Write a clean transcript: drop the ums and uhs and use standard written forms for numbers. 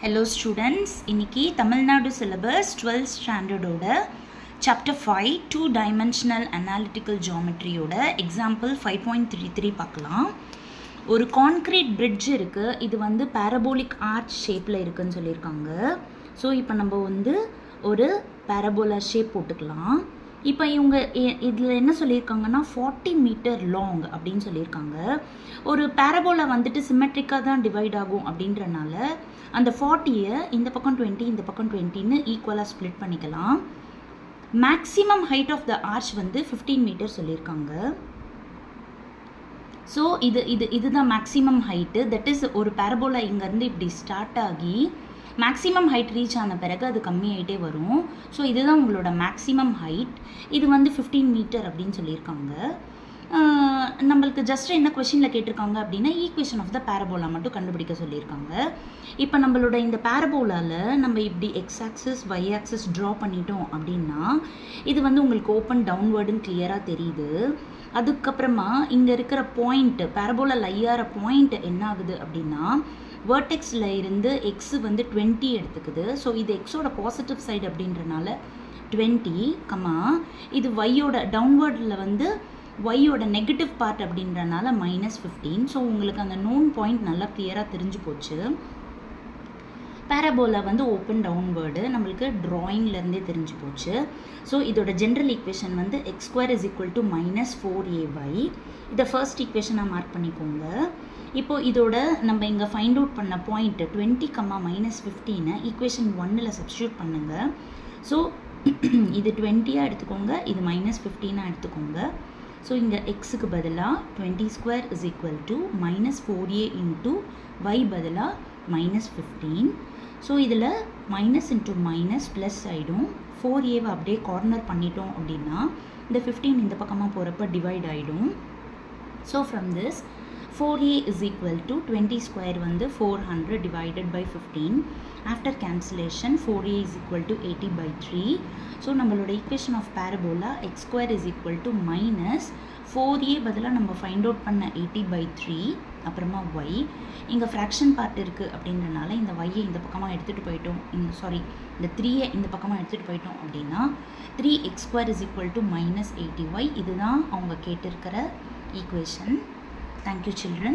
Hello students, இன்னைக்கு Tamil Nadu syllabus 12th standard ஓட chapter 5 two-dimensional analytical geometry ஓட example 5.33 பார்க்கலாம். ஒரு concrete bridge இருக்கு. இது வந்து parabolic arch shapeல இருக்குன்னு சொல்லியிருக்காங்க. ஸோ இப்போ நம்ம வந்து ஒரு parabola shape போட்டுக்கலாம். இப்போ இவங்க இதில் என்ன சொல்லியிருக்காங்கன்னா 40 மீட்டர் லாங் அப்படின்னு சொல்லியிருக்காங்க. ஒரு பேரபோலா வந்துட்டு சிமெட்ரிக்காக தான் டிவைட் ஆகும் அப்படின்றனால அந்த 40யை இந்த பக்கம் 20 இந்த பக்கம் 20ன்னு ஈக்குவலாக ஸ்ப்ளிட் பண்ணிக்கலாம். Maximum height of the arch வந்து 15 மீட்டர் சொல்லியிருக்காங்க. ஸோ இதுதான் மேக்ஸிமம் ஹைட்டு. தட் இஸ் ஒரு பேரபோலா இங்கேருந்து இப்படி ஸ்டார்ட் ஆகி மேக்ஸிமம் ஹைட் ரீச் ஆன பிறகு அது கம்மியாயிட்டே வரும். ஸோ இதுதான் உங்களோட மேக்ஸிமம் ஹைட். இது வந்து 15 மீட்டர் அப்படின்னு சொல்லியிருக்காங்க. நம்மளுக்கு ஜஸ்ட் என்ன கொஷினில் கேட்டிருக்காங்க அப்படின்னா ஈக்குவேஷன் ஆஃப் த பேரபோலா மட்டும் கண்டுபிடிக்க சொல்லியிருக்காங்க. இப்போ நம்மளோட இந்த பேரபோலாவில் நம்ம இப்படி X axis Y axis draw பண்ணிட்டோம் அப்படின்னா இது வந்து உங்களுக்கு ஓப்பன் டவுன்வேர்டுன்னு கிளியராக தெரியுது. அதுக்கப்புறமா இங்கே இருக்கிற பாயிண்ட் பேரபோலா லையார பாயிண்ட் என்ன ஆகுது அப்படின்னா வேர்டெக்ஸில் இருந்து எக்ஸ் வந்து 20 எடுத்துக்குது. ஸோ இது எக்ஸோட பாசிட்டிவ் சைடு அப்படின்றனால 20, இது ஒய்யோட டவுன்வேர்டில் வந்து ஒய்யோட நெகட்டிவ் பார்ட் அப்படின்றனால -15. ஸோ உங்களுக்கு அந்த நோன் பாயிண்ட் நல்லா கிளியராக தெரிஞ்சு போச்சு. பேரபோலா வந்து ஓப்பன் டவுன்வேர்டு நம்மளுக்கு ட்ராயிங்லேருந்தே தெரிஞ்சு போச்சு. ஸோ இதோட ஜென்ரல் ஈக்குவேஷன் வந்து x² = -4ay. இதை ஃபர்ஸ்ட் ஈக்குவேஷனாக மார்க் பண்ணிக்கோங்க. இப்போ இதோட நம்ம இங்கே ஃபைண்ட் அவுட் பண்ண பாயிண்ட் 20, -15 ஈக்குவேஷன் 1ல் சப்ஸ்டியூட் பண்ணுங்கள். ஸோ இது 20 எடுத்துக்கோங்க, இது -15 எடுத்துக்கோங்க. ஸோ இங்கே எக்ஸுக்கு பதிலாக 20² = -4a × y பதிலாக -15. ஸோ இதில் மைனஸ் இன்ட்டு மைனஸ் ப்ளஸ் ஆகிடும். 4aவை அப்படியே கார்னர் பண்ணிட்டோம் அப்படின்னா இந்த 15 இந்த பக்கமாக போகிறப்ப டிவைட் ஆகிடும். ஸோ ஃப்ரம் திஸ் 4a = 20² வந்து 400 divided by 15. After cancellation 4a = 80/3. So நம்மளோட equation of parabola x² = -4a பதிலாக நம்ம ஃபைண்ட் அவுட் பண்ண 80/3 அப்புறமா y. இங்கே ஃப்ராக்ஷன் பார்ட் இருக்குது அப்படின்றனால இந்த y இந்த பக்கமாக எடுத்துகிட்டு போயிட்டோம், இந்த 3 இந்த பக்கமாக எடுத்துகிட்டு போயிட்டோம் அப்படின்னா 3x² = -80y. இதுதான் அவங்க கேட்டிருக்கிற ஈக்குவேஷன். Thank you children.